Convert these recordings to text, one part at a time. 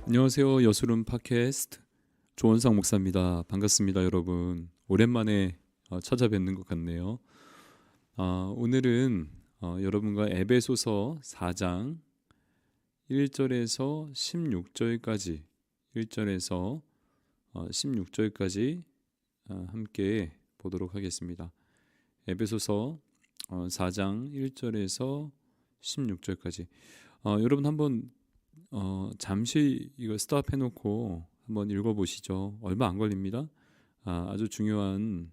안녕하세요. 여수름 팟캐스트 조원상 목사입니다. 반갑습니다, 여러분. 오랜만에 찾아뵙는 것 같네요. 오늘은 여러분과 에베소서 4장 1절에서 16절까지 1절에서 16절까지 함께 보도록 하겠습니다. 에베소서 4장 1절에서 16절까지 여러분 한번 잠시 이거 스탑해 놓고 한번 읽어보시죠. 얼마 안 걸립니다. 아주 중요한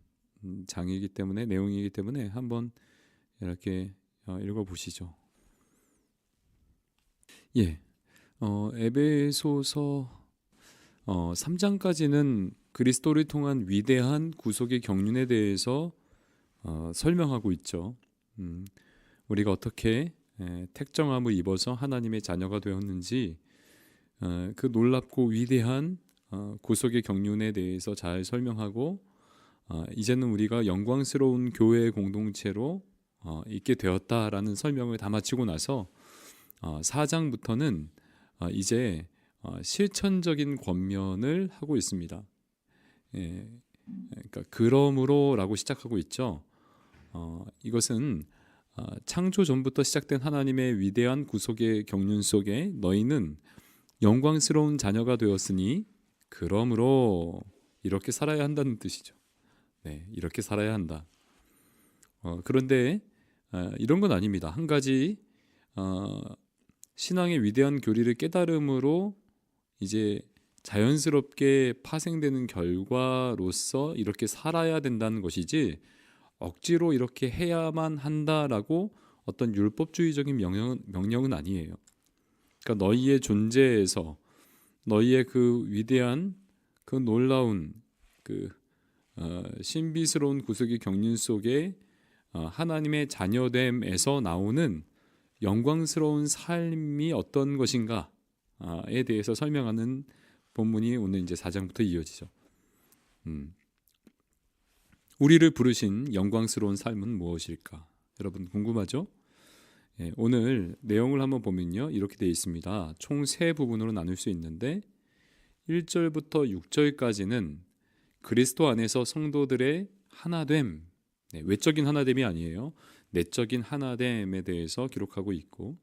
장이기 때문에, 내용이기 때문에 한번 이렇게 읽어보시죠. 예, 에베소서 3장까지는 그리스도를 통한 위대한 구속의 경륜에 대해서 설명하고 있죠. 우리가 어떻게 택정함을 입어서 하나님의 자녀가 되었는지, 그 놀랍고 위대한 구속의 경륜에 대해서 잘 설명하고, 이제는 우리가 영광스러운 교회 공동체로 있게 되었다라는 설명을 다 마치고 나서 4장부터는 이제 실천적인 권면을 하고 있습니다. 그러니까 그러므로라고 시작하고 있죠. 이것은 창조 전부터 시작된 하나님의 위대한 구속의 경륜 속에 너희는 영광스러운 자녀가 되었으니 그러므로 이렇게 살아야 한다는 뜻이죠. 네, 이렇게 살아야 한다. 그런데 이런 건 아닙니다. 한 가지 신앙의 위대한 교리를 깨달음으로 이제 자연스럽게 파생되는 결과로서 이렇게 살아야 된다는 것이지, 억지로 이렇게 해야만 한다라고 어떤 율법주의적인 명령은 아니에요. 그러니까 너희의 존재에서, 너희의 그 위대한, 그 놀라운, 그 신비스러운 구속의 경륜 속에 하나님의 자녀됨에서 나오는 영광스러운 삶이 어떤 것인가에 대해서 설명하는 본문이 오늘 이제 4장부터 이어지죠. 우리를 부르신 영광스러운 삶은 무엇일까? 여러분 궁금하죠? 오늘 내용을 한번 보면요, 이렇게 되어 있습니다. 총 세 부분으로 나눌 수 있는데 1절부터 6절까지는 그리스도 안에서 성도들의 하나됨, 외적인 하나됨이 아니에요. 내적인 하나됨에 대해서 기록하고 있고,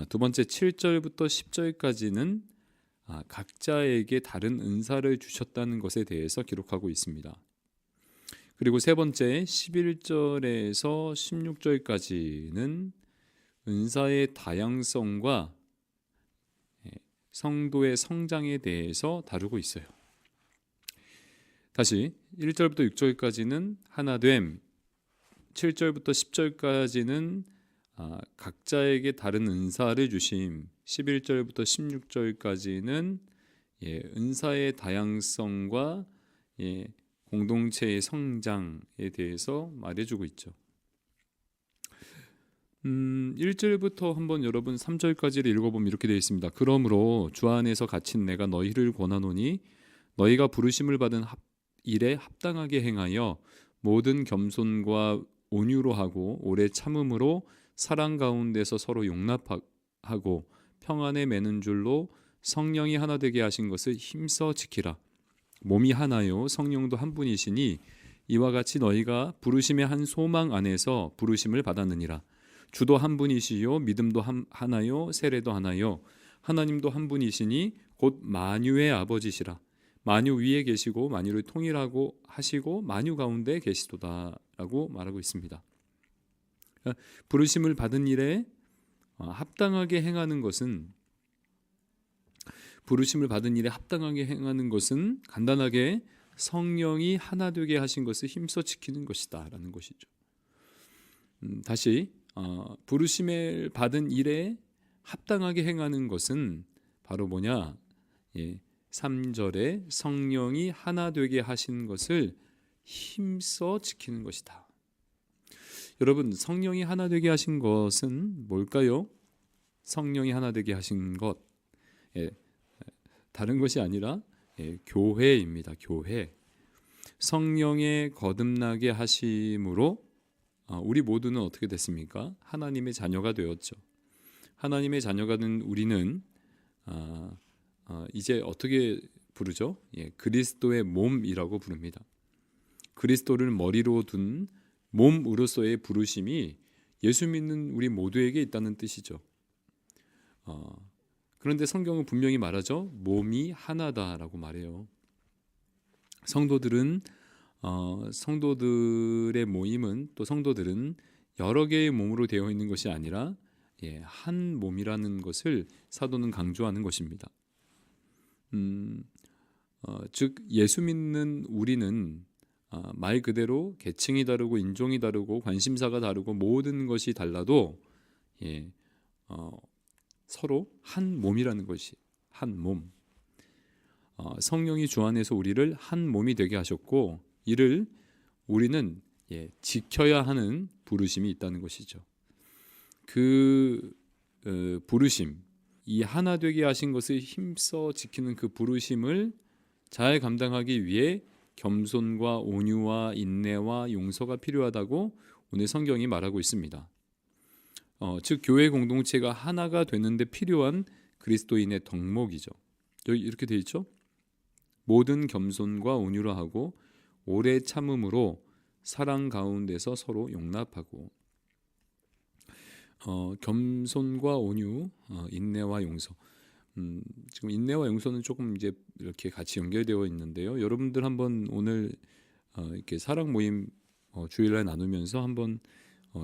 두 번째 7절부터 10절까지는 각자에게 다른 은사를 주셨다는 것에 대해서 기록하고 있습니다. 그리고 세 번째 11절에서 16절까지는 은사의 다양성과 성도의 성장에 대해서 다루고 있어요. 다시 1절부터 6절까지는 하나됨, 7절부터 10절까지는 각자에게 다른 은사를 주심, 11절부터 16절까지는 은사의 다양성과 공동체의 성장에 대해서 말해주고 있죠. 1절부터 한번 여러분 3절까지를 읽어보면 이렇게 되어 있습니다. 그러므로 주 안에서 갇힌 내가 너희를 권하노니 너희가 부르심을 받은 일에 합당하게 행하여 모든 겸손과 온유로 하고 오래 참음으로 사랑 가운데서 서로 용납하고 평안에 매는 줄로 성령이 하나 되게 하신 것을 힘써 지키라. 몸이 하나요 성령도 한 분이시니 이와 같이 너희가 부르심의 한 소망 안에서 부르심을 받았느니라. 주도 한 분이시요 믿음도 하나요 세례도 하나요 하나님도 한 분이시니 곧 만유의 아버지시라. 만유 위에 계시고 만유를 통일하고 하시고 만유 가운데 계시도다라고 말하고 있습니다. 부르심을 받은 일에 합당하게 행하는 것은, 부르심을 받은 일에 합당하게 행하는 것은 간단하게 성령이 하나 되게 하신 것을 힘써 지키는 것이다 라는 것이죠. 다시 부르심을 받은 일에 합당하게 행하는 것은 바로 뭐냐? 3절에 성령이 하나 되게 하신 것을 힘써 지키는 것이다. 여러분, 성령이 하나 되게 하신 것은 뭘까요? 성령이 하나 되게 하신 것, 다른 것이 아니라 교회입니다. 교회. 성령의 거듭나게 하심으로 우리 모두는 어떻게 됐습니까? 하나님의 자녀가 되었죠. 하나님의 자녀가 된 우리는 이제 어떻게 부르죠? 예, 그리스도의 몸이라고 부릅니다. 그리스도를 머리로 둔 몸으로서의 부르심이 예수 믿는 우리 모두에게 있다는 뜻이죠. 그런데 성경은 분명히 말하죠. 몸이 하나다라고 말해요. 성도들의 모임은, 또 성도들은 여러 개의 몸으로 되어 있는 것이 아니라 한 몸이라는 것을 사도는 강조하는 것입니다. 즉 예수 믿는 우리는 말 그대로 계층이 다르고 인종이 다르고 관심사가 다르고 모든 것이 달라도 서로 한 몸이라는 것이, 한 몸. 성령이 주 안에서 우리를 한 몸이 되게 하셨고, 이를 우리는 지켜야 하는 부르심이 있다는 것이죠. 그 부르심, 이 하나 되게 하신 것을 힘써 지키는 그 부르심을 잘 감당하기 위해 겸손과 온유와 인내와 용서가 필요하다고 오늘 성경이 말하고 있습니다. 즉 교회 공동체가 하나가 되는데 필요한 그리스도인의 덕목이죠. 여기 이렇게 되어 있죠. 모든 겸손과 온유로 하고 오래 참음으로 사랑 가운데서 서로 용납하고. 겸손과 온유, 인내와 용서. 지금 인내와 용서는 조금 이제 이렇게 같이 연결되어 있는데요. 여러분들 한번 오늘 이렇게 사랑 모임 주일날 나누면서 한번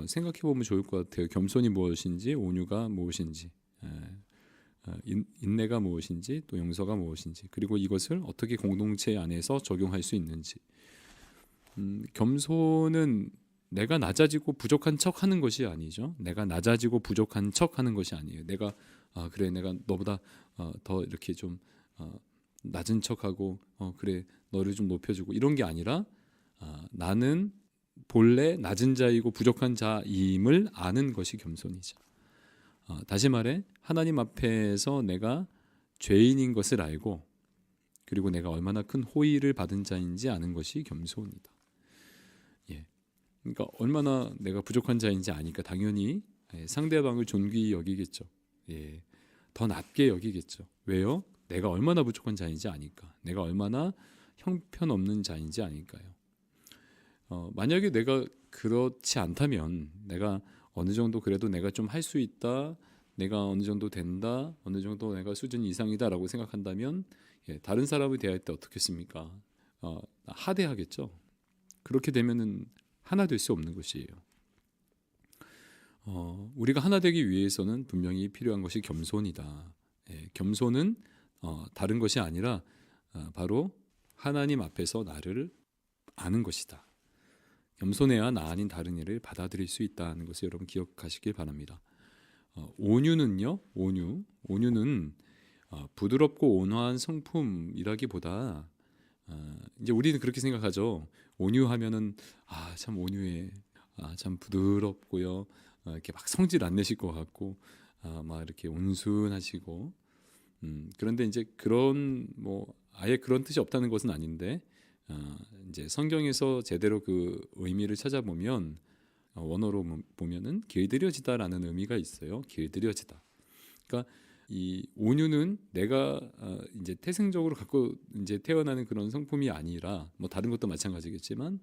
생각해 보면 좋을 것 같아요. 겸손이 무엇인지, 온유가 무엇인지, 인내가 무엇인지, 또 용서가 무엇인지, 그리고 이것을 어떻게 공동체 안에서 적용할 수 있는지. 겸손은 내가 낮아지고 부족한 척 하는 것이 아니죠. 내가 낮아지고 부족한 척 하는 것이 아니에요. 내가 그래 내가 너보다 더 이렇게 좀 낮은 척하고 그래 너를 좀 높여주고 이런 게 아니라 나는 본래 낮은 자이고 부족한 자임을 아는 것이 겸손이죠. 다시 말해 하나님 앞에서 내가 죄인인 것을 알고, 그리고 내가 얼마나 큰 호의를 받은 자인지 아는 것이 겸손이다. 그러니까 얼마나 내가 부족한 자인지 아니까 당연히 상대방을 존귀히 여기겠죠. 더 낮게 여기겠죠. 왜요? 내가 얼마나 부족한 자인지 아니까. 내가 얼마나 형편없는 자인지 아니까요. 만약에 내가 그렇지 않다면, 내가 어느 정도 그래도 내가 좀 할 수 있다, 내가 어느 정도 된다, 어느 정도 내가 수준 이상이다라고 생각한다면 다른 사람을 대할 때 어떻겠습니까? 하대하겠죠. 그렇게 되면은 하나 될 수 없는 것이에요. 우리가 하나 되기 위해서는 분명히 필요한 것이 겸손이다. 겸손은 다른 것이 아니라 바로 하나님 앞에서 나를 아는 것이다. 겸손해야 나 아닌 다른 이를 받아들일 수 있다는 것을 여러분 기억하시길 바랍니다. 온유는요, 온유는 부드럽고 온화한 성품이라기보다 이제 우리는 그렇게 생각하죠. 온유하면은 참 온유해, 참 부드럽고요, 이렇게 막 성질 안 내실 것 같고, 막 이렇게 온순하시고, 그런데 이제 그런 아예 그런 뜻이 없다는 것은 아닌데, 이제 성경에서 제대로 그 의미를 찾아보면 원어로 보면은 길들여지다라는 의미가 있어요. 길들여지다. 그러니까 이 온유는 내가 이제 태생적으로 갖고 이제 태어나는 그런 성품이 아니라 다른 것도 마찬가지겠지만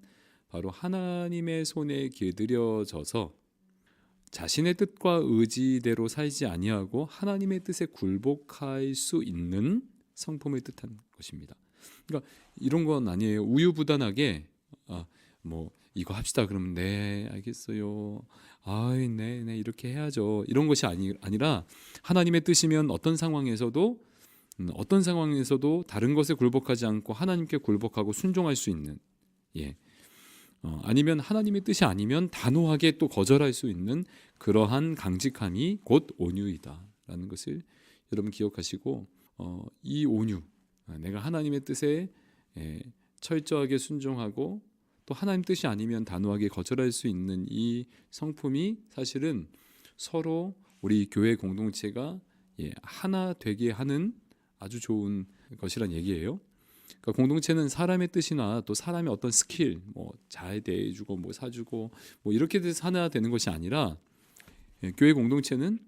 바로 하나님의 손에 길들여져서 자신의 뜻과 의지대로 살지 아니하고 하나님의 뜻에 굴복할 수 있는 성품을 뜻한 것입니다. 그러니까 이런 건 아니에요. 우유부단하게 이거 합시다 그러면 네 알겠어요, 네 이렇게 해야죠, 이런 것이 아니라 하나님의 뜻이면 어떤 상황에서도 다른 것에 굴복하지 않고 하나님께 굴복하고 순종할 수 있는, 아니면 하나님의 뜻이 아니면 단호하게 또 거절할 수 있는 그러한 강직함이 곧 온유이다라는 것을 여러분 기억하시고, 이 온유, 내가 하나님의 뜻에 철저하게 순종하고 또 하나님 뜻이 아니면 단호하게 거절할 수 있는 이 성품이 사실은 서로 우리 교회 공동체가 하나 되게 하는 아주 좋은 것이란 얘기예요. 그러니까 공동체는 사람의 뜻이나 또 사람의 어떤 스킬, 잘 대해주고 사주고 이렇게 돼서 하나 되는 것이 아니라, 교회 공동체는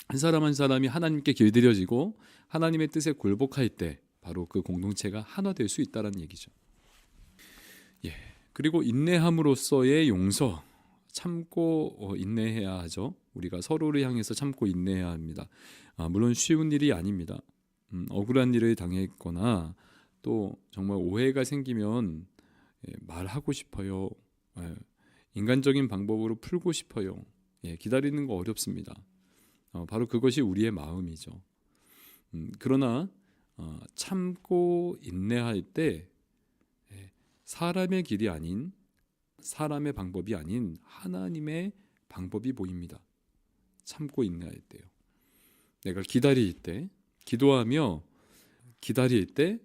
한 사람 한 사람이 하나님께 길들여지고 하나님의 뜻에 굴복할 때 바로 그 공동체가 하나 될 수 있다는 얘기죠. 예. 그리고 인내함으로써의 용서, 참고 인내해야 하죠. 우리가 서로를 향해서 참고 인내해야 합니다. 물론 쉬운 일이 아닙니다. 억울한 일을 당했거나 또 정말 오해가 생기면 말하고 싶어요. 인간적인 방법으로 풀고 싶어요. 기다리는 거 어렵습니다. 바로 그것이 우리의 마음이죠. 그러나 참고 인내할 때 사람의 길이 아닌, 사람의 방법이 아닌 하나님의 방법이 보입니다. 참고 인내할 때요. 내가 기다릴 때, 기도하며 기다릴 때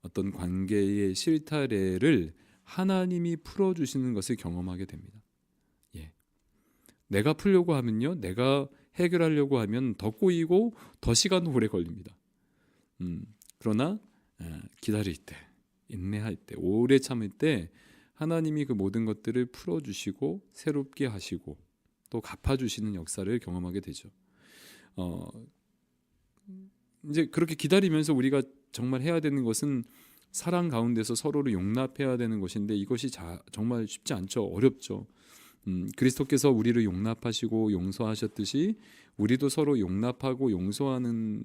어떤 관계의 실타래를 하나님이 풀어주시는 것을 경험하게 됩니다. 내가 풀려고 하면요, 내가 해결하려고 하면 더 꼬이고 더 시간 오래 걸립니다. 그러나 기다릴 때, 인내할 때, 오래 참을 때 하나님이 그 모든 것들을 풀어주시고 새롭게 하시고 또 갚아주시는 역사를 경험하게 되죠. 이제 그렇게 기다리면서 우리가 정말 해야 되는 것은 사랑 가운데서 서로를 용납해야 되는 것인데 이것이 정말 쉽지 않죠. 어렵죠. 그리스도께서 우리를 용납하시고 용서하셨듯이 우리도 서로 용납하고 용서하는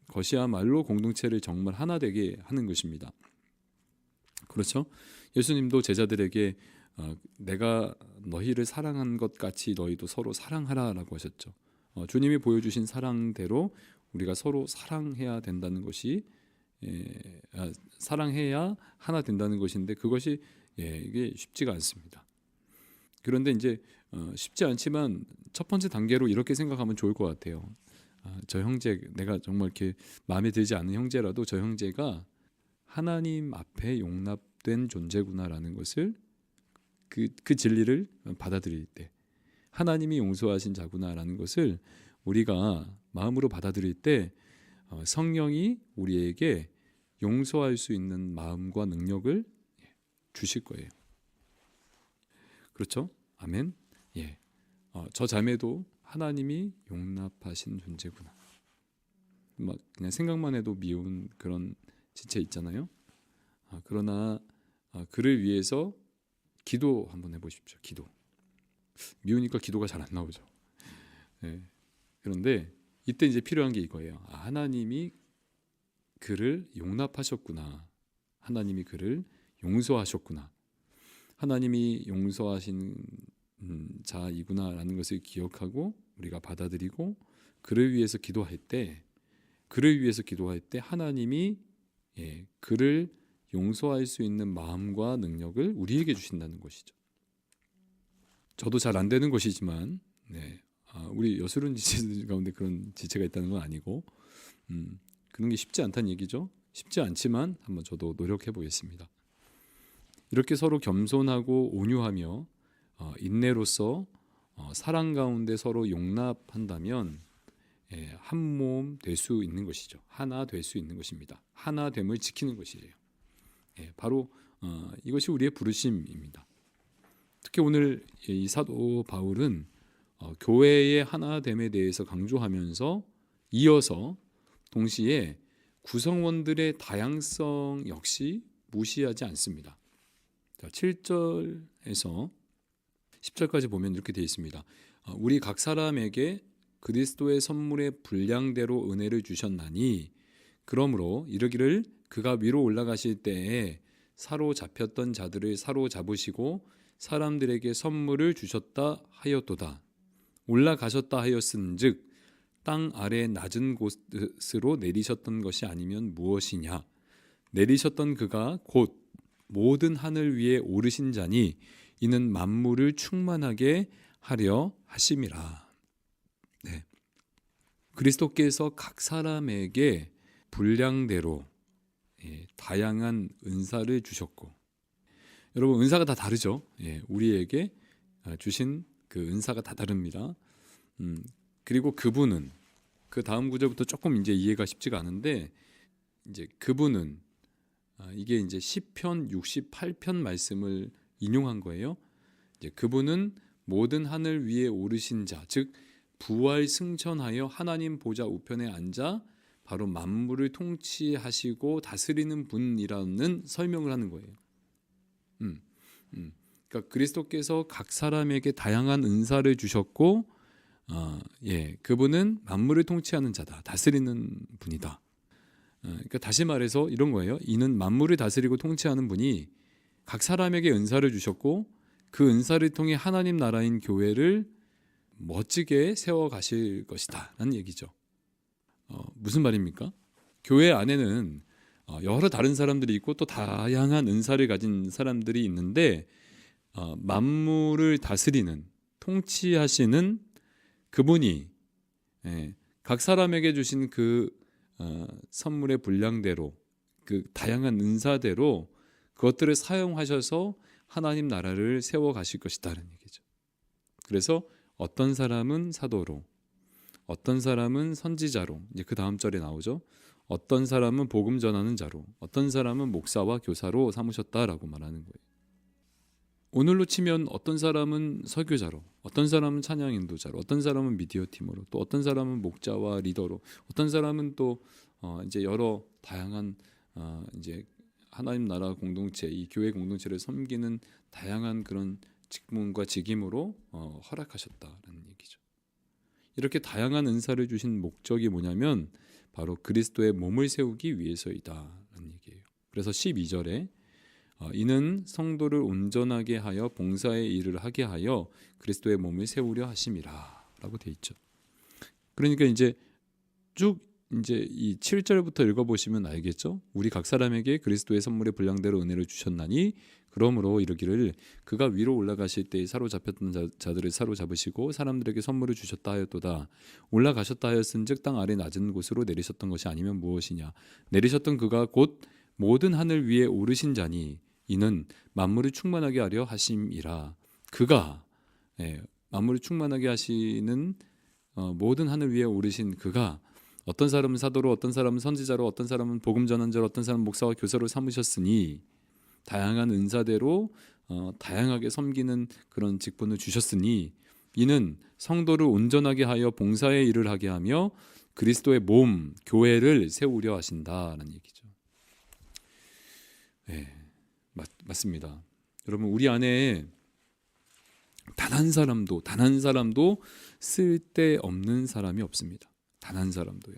것이야말로 공동체를 정말 하나 되게 하는 것입니다. 그렇죠? 예수님도 제자들에게 내가 너희를 사랑한 것 같이 너희도 서로 사랑하라라고 하셨죠. 주님이 보여주신 사랑대로 우리가 서로 사랑해야 된다는 것이 사랑해야 하나 된다는 것인데 그것이 이게 쉽지가 않습니다. 그런데 이제 쉽지 않지만 첫 번째 단계로 이렇게 생각하면 좋을 것 같아요. 저 형제, 내가 정말 이렇게 마음에 들지 않는 형제라도 저 형제가 하나님 앞에 용납된 존재구나라는 것을 그 진리를 받아들일 때 하나님이 용서하신 자구나라는 것을 우리가 마음으로 받아들일 때 성령이 우리에게 용서할 수 있는 마음과 능력을 주실 거예요. 그렇죠? 아멘. 저 자매도 하나님이 용납하신 존재구나. 막 그냥 생각만 해도 미운 그런 지체 있잖아요. 그러나 그를 위해서 기도 한번 해보십시오. 기도. 미우니까 기도가 잘 안 나오죠. 그런데 이때 이제 필요한 게 이거예요. 하나님이 그를 용납하셨구나. 하나님이 그를 용서하셨구나. 하나님이 용서하신 자이구나라는 것을 기억하고 우리가 받아들이고 그를 위해서 기도할 때 하나님이 그를 용서할 수 있는 마음과 능력을 우리에게 주신다는 것이죠. 저도 잘 안 되는 것이지만 우리 여술은 지체들 가운데 그런 지체가 있다는 건 아니고 그런 게 쉽지 않다는 얘기죠. 쉽지 않지만 한번 저도 노력해 보겠습니다. 이렇게 서로 겸손하고 온유하며 인내로서 사랑 가운데 서로 용납한다면 한 몸 될 수 있는 것이죠. 하나 될 수 있는 것입니다. 하나됨을 지키는 것이에요. 바로 이것이 우리의 부르심입니다. 특히 오늘 이 사도 바울은 교회의 하나됨에 대해서 강조하면서 이어서 동시에 구성원들의 다양성 역시 무시하지 않습니다. 7절에서 10절까지 보면 이렇게 되어 있습니다. 우리 각 사람에게 그리스도의 선물의 분량대로 은혜를 주셨나니 그러므로 이르기를 그가 위로 올라가실 때에 사로잡혔던 자들을 사로잡으시고 사람들에게 선물을 주셨다 하였도다. 올라가셨다 하였은즉 땅 아래 낮은 곳으로 내리셨던 것이 아니면 무엇이냐. 내리셨던 그가 곧 모든 하늘 위에 오르신 자니 이는 만물을 충만하게 하려 하심이라. 그리스도께서 각 사람에게 분량대로 다양한 은사를 주셨고, 여러분 은사가 다 다르죠. 우리에게 주신 그 은사가 다 다릅니다. 그리고 그분은 그 다음 구절부터 조금 이제 이해가 쉽지가 않은데 이제 그분은 이게 이제 시편 68편 말씀을 인용한 거예요. 이제 그분은 모든 하늘 위에 오르신 자, 즉 부활 승천하여 하나님 보좌 우편에 앉아 바로 만물을 통치하시고 다스리는 분이라는 설명을 하는 거예요. 그러니까 그리스도께서 각 사람에게 다양한 은사를 주셨고, 그분은 만물을 통치하는 자다, 다스리는 분이다. 그러니까 다시 말해서 이런 거예요. 이는 만물을 다스리고 통치하는 분이 각 사람에게 은사를 주셨고, 그 은사를 통해 하나님 나라인 교회를 멋지게 세워 가실 것이다 라는 얘기죠. 무슨 말입니까? 교회 안에는 여러 다른 사람들이 있고 또 다양한 은사를 가진 사람들이 있는데, 만물을 다스리는, 통치하시는 그분이 각 사람에게 주신 그 선물의 분량대로, 그 다양한 은사대로 그것들을 사용하셔서 하나님 나라를 세워 가실 것이다라는 얘기죠. 그래서 어떤 사람은 사도로, 어떤 사람은 선지자로, 이제 그 다음 절에 나오죠. 어떤 사람은 복음 전하는 자로, 어떤 사람은 목사와 교사로 삼으셨다라고 말하는 거예요. 오늘로 치면 어떤 사람은 설교자로, 어떤 사람은 찬양 인도자로, 어떤 사람은 미디어 팀으로, 또 어떤 사람은 목자와 리더로, 어떤 사람은 또 이제 여러 다양한 이제 하나님 나라 공동체, 이 교회 공동체를 섬기는 다양한 그런 직분과 직임으로 허락하셨다라는 얘기죠. 이렇게 다양한 은사를 주신 목적이 뭐냐면 바로 그리스도의 몸을 세우기 위해서이다라는 얘기예요. 그래서 12절에 이는 성도를 온전하게 하여 봉사의 일을 하게 하여 그리스도의 몸을 세우려 하심이라라고 돼 있죠. 그러니까 이제 쭉 이제 이 7절부터 읽어보시면 알겠죠. 우리 각 사람에게 그리스도의 선물의 분량대로 은혜를 주셨나니 그러므로 이르기를 그가 위로 올라가실 때에 사로잡혔던 자들을 사로잡으시고 사람들에게 선물을 주셨다 하였도다. 올라가셨다 하였은즉 땅 아래 낮은 곳으로 내리셨던 것이 아니면 무엇이냐. 내리셨던 그가 곧 모든 하늘 위에 오르신 자니 이는 만물을 충만하게 하려 하심이라. 그가 만물을 충만하게 하시는 모든 하늘 위에 오르신 그가 어떤 사람은 사도로, 어떤 사람은 선지자로, 어떤 사람은 복음 전한 자로, 어떤 사람은 목사와 교사로 삼으셨으니 다양한 은사대로 다양하게 섬기는 그런 직분을 주셨으니 이는 성도를 온전하게 하여 봉사의 일을 하게 하며 그리스도의 몸, 교회를 세우려 하신다는 얘기죠. 네, 맞습니다. 여러분, 우리 안에 단 한 사람도 쓸데없는 사람이 없습니다. 단 한 사람도요.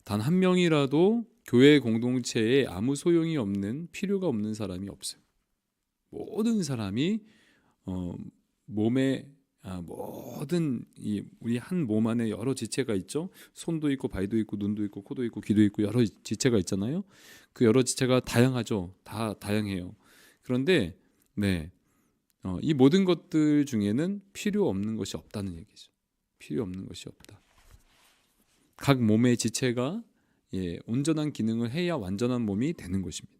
단 한 명이라도 교회 공동체에 아무 소용이 없는, 필요가 없는 사람이 없어요. 모든 사람이 몸에 모든 우리 한 몸 안에 여러 지체가 있죠. 손도 있고 발도 있고 눈도 있고 코도 있고 귀도 있고 여러 지체가 있잖아요. 그 여러 지체가 다양하죠. 다 다양해요. 그런데 이 모든 것들 중에는 필요 없는 것이 없다는 얘기죠. 필요 없는 것이 없다. 각 몸의 지체가 온전한 기능을 해야 완전한 몸이 되는 것입니다.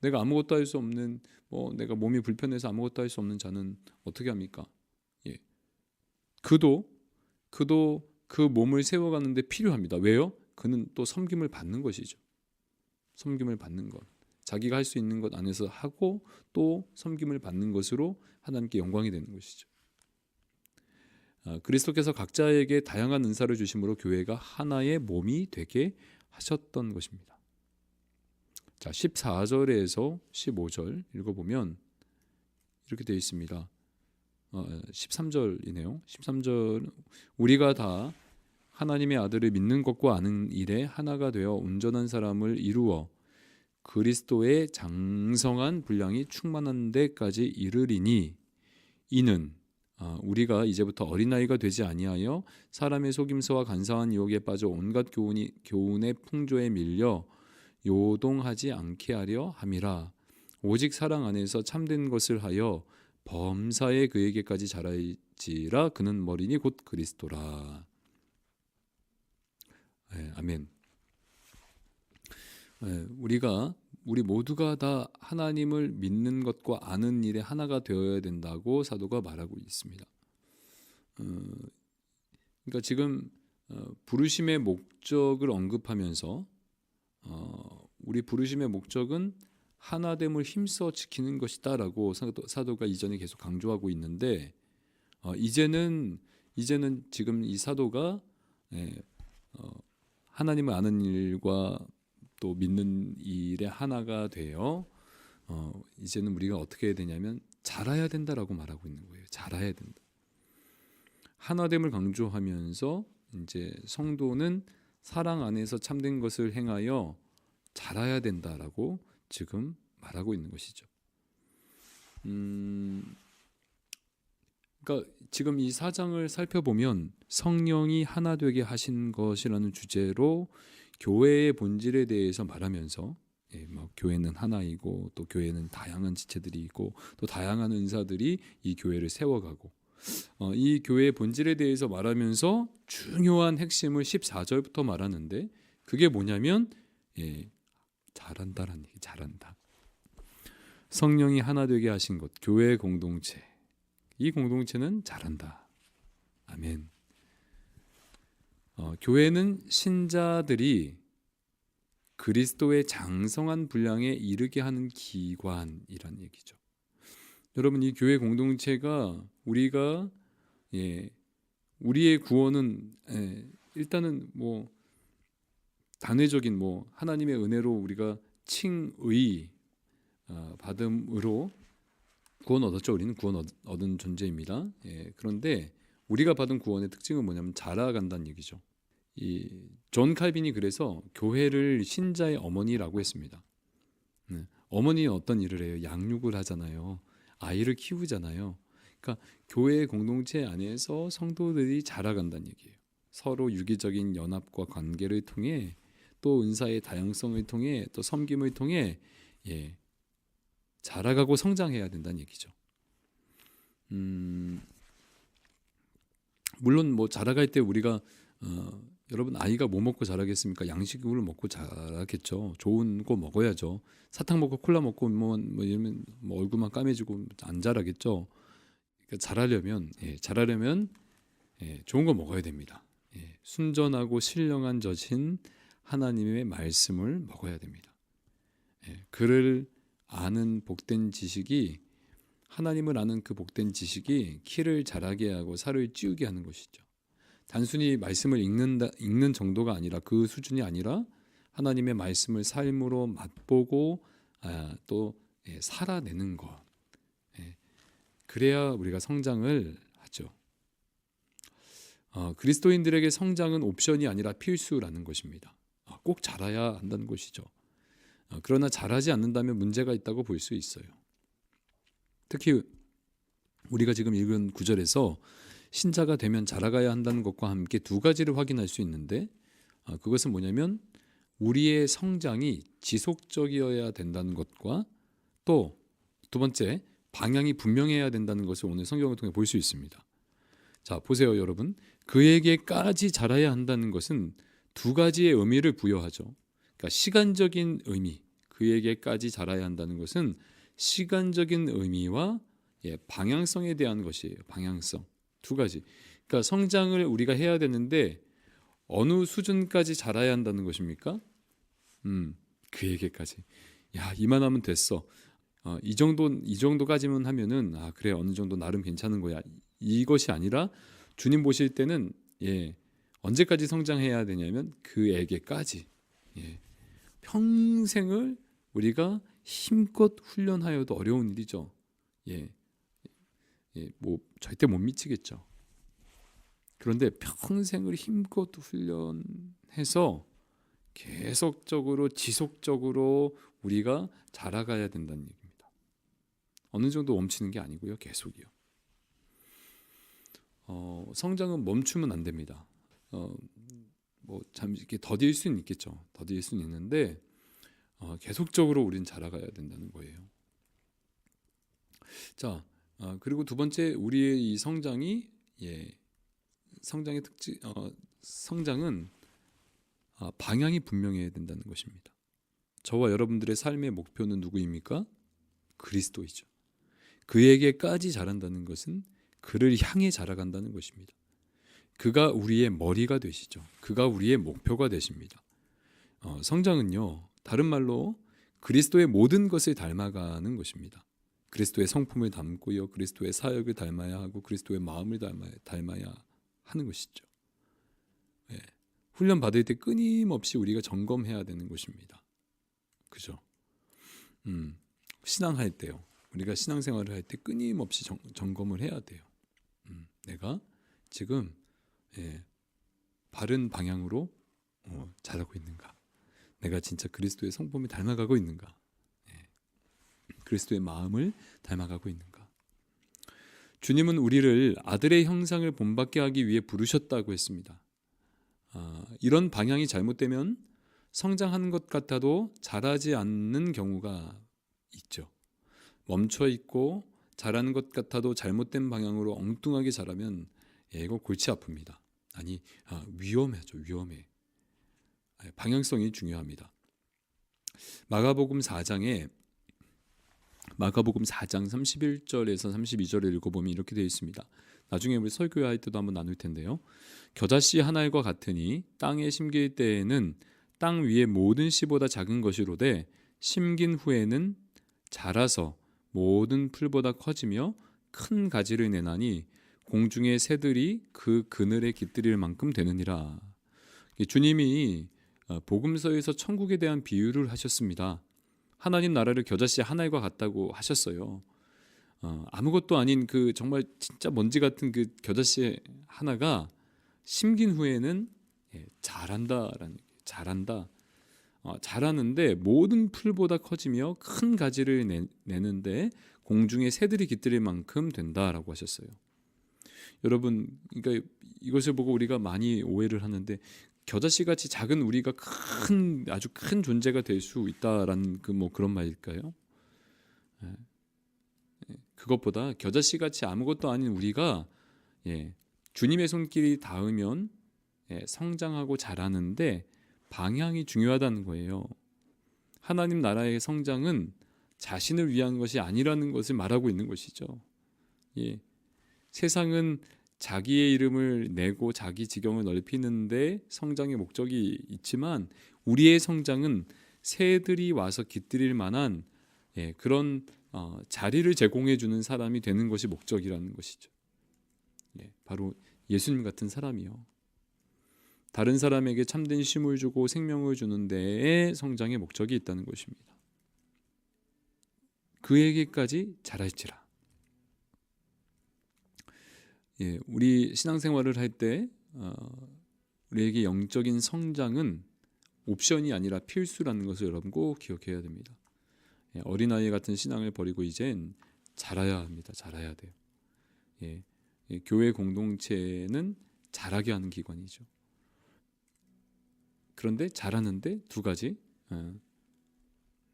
내가 아무것도 할 수 없는, 내가 몸이 불편해서 아무것도 할 수 없는 자는 어떻게 합니까? 그도 그 몸을 세워가는데 필요합니다. 왜요? 그는 또 섬김을 받는 것이죠. 섬김을 받는 것, 자기가 할 수 있는 것 안에서 하고 또 섬김을 받는 것으로 하나님께 영광이 되는 것이죠. 그리스도께서 각자에게 다양한 은사를 주심으로 교회가 하나의 몸이 되게 하셨던 것입니다. 자, 14절에서 15절 읽어보면 이렇게 되어 있습니다. 13절이네요. 13절 우리가 다 하나님의 아들을 믿는 것과 아는 일에 하나가 되어 온전한 사람을 이루어 그리스도의 장성한 분량이 충만한 데까지 이르리니 이는 우리가 이제부터 어린아이가 되지 아니하여 사람의 속임수와 간사한 유혹에 빠져 온갖 교훈의 풍조에 밀려 요동하지 않게 하려 함이라. 오직 사랑 안에서 참된 것을 하여 범사에 그에게까지 자랄지라. 그는 머리니 곧 그리스도라. 아멘. 우리 모두가 다 하나님을 믿는 것과 아는 일에 하나가 되어야 된다고 사도가 말하고 있습니다. 그러니까 지금 부르심의 목적을 언급하면서 우리 부르심의 목적은 하나됨을 힘써 지키는 것이다라고 사도가 이전에 계속 강조하고 있는데 이제는 이제는 지금 이 사도가 예, 하나님을 아는 일과 또 믿는 일의 하나가 되어 이제는 우리가 어떻게 해야 되냐면 자라야 된다라고 말하고 있는 거예요. 자라야 된다. 하나됨을 강조하면서 이제 성도는 사랑 안에서 참된 것을 행하여 자라야 된다라고 지금 말하고 있는 것이죠. 그러니까 지금 이 4장을 살펴보면 성령이 하나 되게 하신 것이라는 주제로 교회의 본질에 대해서 말하면서 교회는 하나이고 또 교회는 다양한 지체들이 있고 또 다양한 은사들이 이 교회를 세워가고 이 교회의 본질에 대해서 말하면서 중요한 핵심을 14절부터 말하는데 그게 뭐냐면 잘한다라는 얘기. 잘한다. 성령이 하나 되게 하신 것, 교회의 공동체. 이 공동체는 잘한다. 아멘. 교회는 신자들이 그리스도의 장성한 분량에 이르게 하는 기관이란 얘기죠. 여러분, 이 교회 공동체가 우리가 우리의 구원은 일단은 단회적인 하나님의 은혜로 우리가 칭의 받음으로 구원 얻었죠. 우리는 구원 얻은 존재입니다. 그런데 우리가 받은 구원의 특징은 뭐냐면 자라간다는 얘기죠. 이 존 칼빈이 그래서 교회를 신자의 어머니라고 했습니다. 어머니는 어떤 일을 해요? 양육을 하잖아요. 아이를 키우잖아요. 그러니까 교회 공동체 안에서 성도들이 자라간다는 얘기예요. 서로 유기적인 연합과 관계를 통해 또 은사의 다양성을 통해 또 섬김을 통해 자라가고 성장해야 된다는 얘기죠. 물론 자라갈 때 우리가 여러분 아이가 뭐 먹고 자라겠습니까? 양식을 먹고 자라겠죠. 좋은 거 먹어야죠. 사탕 먹고 콜라 먹고 이러면 얼굴만 까매지고 안 자라겠죠. 그러니까 자라려면 좋은 거 먹어야 됩니다. 순전하고 신령한 젖인 하나님의 말씀을 먹어야 됩니다. 그를 아는 복된 지식이 하나님을 아는 그 복된 지식이 키를 자라게 하고 살을 찌우게 하는 것이죠. 단순히 말씀을 읽는 정도가 아니라 그 수준이 아니라 하나님의 말씀을 삶으로 맛보고 또 살아내는 것. 그래야 우리가 성장을 하죠. 그리스도인들에게 성장은 옵션이 아니라 필수라는 것입니다. 꼭 자라야 한다는 것이죠. 그러나 자라지 않는다면 문제가 있다고 볼 수 있어요. 특히 우리가 지금 읽은 구절에서 신자가 되면 자라가야 한다는 것과 함께 두 가지를 확인할 수 있는데 그것은 뭐냐면 우리의 성장이 지속적이어야 된다는 것과 또 두 번째 방향이 분명해야 된다는 것을 오늘 성경을 통해 볼 수 있습니다. 자, 보세요 여러분. 그에게까지 자라야 한다는 것은 두 가지의 의미를 부여하죠. 그러니까 시간적인 의미, 그에게까지 자라야 한다는 것은 시간적인 의미와 방향성에 대한 것이에요. 방향성. 두 가지. 그러니까 성장을 우리가 해야 되는데 어느 수준까지 자라야 한다는 것입니까? 그에게까지. 야, 이만하면 됐어. 이 정도까지만 하면은 그래 어느 정도 나름 괜찮은 거야. 이것이 아니라 주님 보실 때는 언제까지 성장해야 되냐면 그에게까지. 평생을 우리가 힘껏 훈련하여도 어려운 일이죠. 절대 못 미치겠죠. 그런데 평생을 힘껏 훈련해서 계속적으로 지속적으로 우리가 자라가야 된다는 얘기입니다. 어느 정도 멈추는 게 아니고요, 계속이요. 성장은 멈추면 안 됩니다. 잠시 이렇게 더딜 수는 있겠죠. 더딜 수는 있는데 계속적으로 우리는 자라가야 된다는 거예요. 자, 그리고 두 번째 우리의 이 성장이 성장의 특징, 성장은 방향이 분명해야 된다는 것입니다. 저와 여러분들의 삶의 목표는 누구입니까? 그리스도이죠. 그에게까지 자란다는 것은 그를 향해 자라간다는 것입니다. 그가 우리의 머리가 되시죠. 그가 우리의 목표가 되십니다. 성장은요, 다른 말로 그리스도의 모든 것을 닮아가는 것입니다. 그리스도의 성품을 닮고요, 그리스도의 사역을 닮아야 하고 그리스도의 마음을 닮아야 하는 것이죠. 예. 훈련 받을 때 끊임없이 우리가 점검해야 되는 것입니다. 그죠? 신앙할 때요. 우리가 신앙생활을 할 때 끊임없이 점검을 해야 돼요. 내가 지금 바른 방향으로 자라고 있는가? 내가 진짜 그리스도의 성품을 닮아가고 있는가? 그리스도의 마음을 닮아가고 있는가? 주님은 우리를 아들의 형상을 본받게 하기 위해 부르셨다고 했습니다. 이런 방향이 잘못되면 성장하는 것 같아도 자라지 않는 경우가 있죠. 멈춰 있고 자라는 것 같아도 잘못된 방향으로 엉뚱하게 자라면 이거 골치 아픕니다. 아니 위험하죠. 위험해. 방향성이 중요합니다. 마가복음 4장 31절에서 32절을 읽어보면 이렇게 되어 있습니다. 나중에 우리 설교할 때도 한번 나눌 텐데요. 겨자씨 한 알과 같으니 땅에 심길 때에는 땅 위의 모든 씨보다 작은 것이로되 심긴 후에는 자라서 모든 풀보다 커지며 큰 가지를 내나니 공중의 새들이 그 그늘에 깃들일 만큼 되느니라. 주님이 복음서에서 천국에 대한 비유를 하셨습니다. 하나님 나라를 겨자씨 한 알과 같다고 하셨어요. 아무것도 아닌 그 정말 진짜 먼지 같은 그 겨자씨 하나가 심긴 후에는 자란다. 자라는데 모든 풀보다 커지며 큰 가지를 내는데 공중의 새들이 깃들일 만큼 된다라고 하셨어요. 여러분, 그러니까 이것을 보고 우리가 많이 오해를 하는데 겨자씨 같이 작은 우리가 아주 큰 존재가 될 수 있다라는 그런 말일까요? 그것보다 겨자씨 같이 아무것도 아닌 우리가 주님의 손길이 닿으면 성장하고 자라는데 방향이 중요하다는 거예요. 하나님 나라의 성장은 자신을 위한 것이 아니라는 것을 말하고 있는 것이죠. 세상은 자기의 이름을 내고 자기 지경을 넓히는데 성장의 목적이 있지만 우리의 성장은 새들이 와서 깃들일 만한 그런 자리를 제공해 주는 사람이 되는 것이 목적이라는 것이죠. 바로 예수님 같은 사람이요. 다른 사람에게 참된 쉼을 주고 생명을 주는 데에 성장의 목적이 있다는 것입니다. 그에게까지 자랄지라. 우리 신앙생활을 할 때 우리에게 영적인 성장은 옵션이 아니라 필수라는 것을 여러분 꼭 기억해야 됩니다. 어린아이 같은 신앙을 버리고 이젠 자라야 합니다. 자라야 돼요. 교회 공동체는 자라게 하는 기관이죠. 그런데 자라는데 두 가지,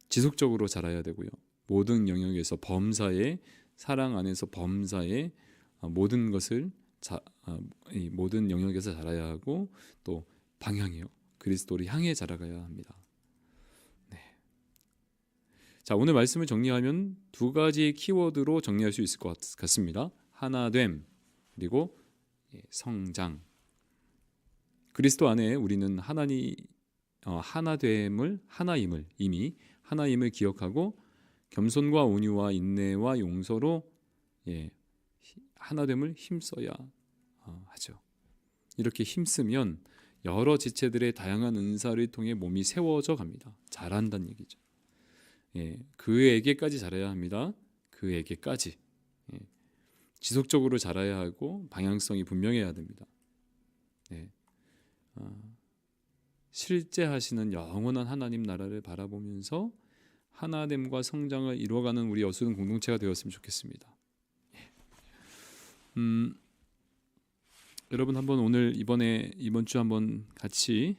지속적으로 자라야 되고요. 모든 영역에서 범사에, 사랑 안에서 범사에 모든 것을 모든 영역에서 자라야 하고, 또 방향이요, 그리스도를 향해 자라가야 합니다. 자, 오늘 말씀을 정리하면 두 가지 키워드로 정리할 수 있을 것 같습니다. 하나됨, 그리고 성장. 그리스도 안에 우리는 하나임을 이미 하나임을 기억하고 겸손과 온유와 인내와 용서로 하나됨을 힘써야 하죠. 이렇게 힘쓰면 여러 지체들의 다양한 은사를 통해 몸이 세워져 갑니다. 자란다는 얘기죠. 그에게까지 자라야 합니다. 그에게까지 지속적으로 자라야 하고 방향성이 분명해야 됩니다. 실제하시는 영원한 하나님 나라를 바라보면서 하나됨과 성장을 이루어가는 우리 여수는 공동체가 되었으면 좋겠습니다. 여러분 한번 이번 주 한번 같이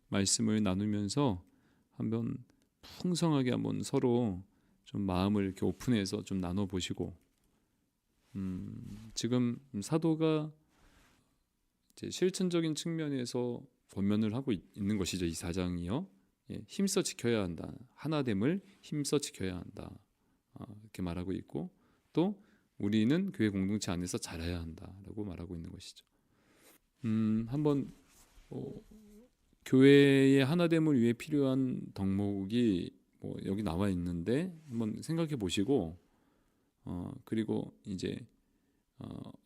말씀을 나누면서 한번 풍성하게 한번 서로 좀 마음을 이렇게 오픈해서 좀 나눠 보시고, 지금 사도가 이제 실천적인 측면에서 권면을 하고 있는 것이죠. 이 4장이요. 힘써 지켜야 한다. 하나됨을 힘써 지켜야 한다. 이렇게 말하고 있고, 또 우리는 교회 공동체 안에서 자라야 한다라고 말하고 있는 것이죠. 한번 교회의 하나됨을 위해 필요한 덕목이 여기 나와 있는데 한번 생각해 보시고, 그리고 이제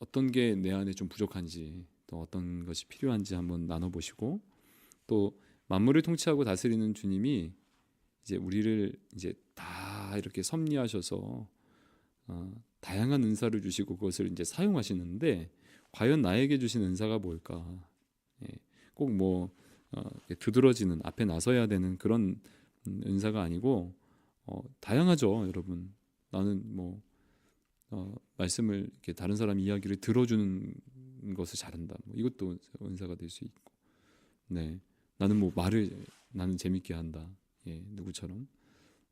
어떤 게 내 안에 좀 부족한지 또 어떤 것이 필요한지 한번 나눠보시고 또 만물을 통치하고 다스리는 주님이 이제 우리를 이제 다 이렇게 섭리하셔서 다양한 은사를 주시고 그것을 이제 사용하시는데 과연 나에게 주신 은사가 뭘까? 예, 꼭뭐 두드러지는 앞에 나서야 되는 그런 은사가 아니고 다양하죠, 여러분. 나는 뭐 말씀을 이렇게 다른 사람 이야기를 들어주는 것을 잘한다. 뭐 이것도 은사가 될 수 있고, 네, 나는 뭐 말을 나는 재밌게 한다. 예, 누구처럼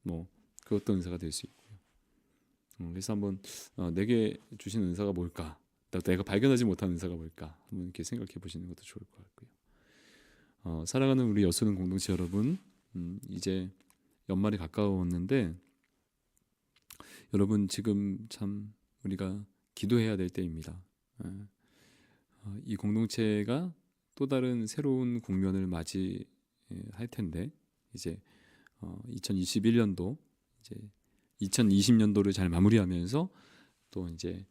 뭐 그것도 은사가 될 수 있고요. 그래서 한번 내게 주신 은사가 뭘까? 내가 발견하지 못한 은사가 뭘까? 한번 이렇게 생각해 보시는 것도 좋을 것 같고요. 사랑하는 우리 여수는 공동체 여러분, 이제 연말이 가까웠는데 여러분 지금 참 우리가 기도해야 될 때입니다. 이 공동체가 또 다른 새로운 국면을 맞이할 텐데 이제 2021년도 이제 2020년도를 잘 마무리하면서 또 이제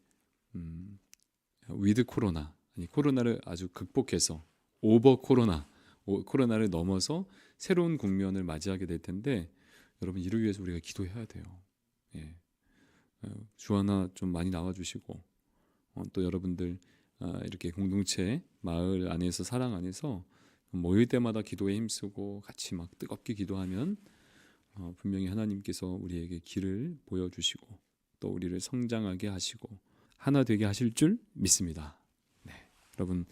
위드 코로나 아니 코로나를 아주 극복해서 오버 코로나를 넘어서 새로운 국면을 맞이하게 될 텐데 여러분 이를 위해서 우리가 기도해야 돼요. 예. 주하나 좀 많이 나와주시고 또 여러분들 이렇게 공동체 마을 안에서 사랑 안에서 모일 때마다 기도에 힘쓰고 같이 막 뜨겁게 기도하면 분명히 하나님께서 우리에게 길을 보여주시고 또 우리를 성장하게 하시고 하나 되게 하실 줄 믿습니다. 네, 여러분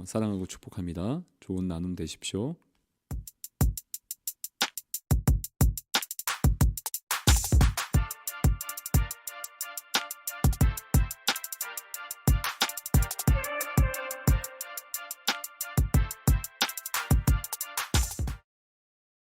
사랑하고 축복합니다. 좋은 나눔 되십시오.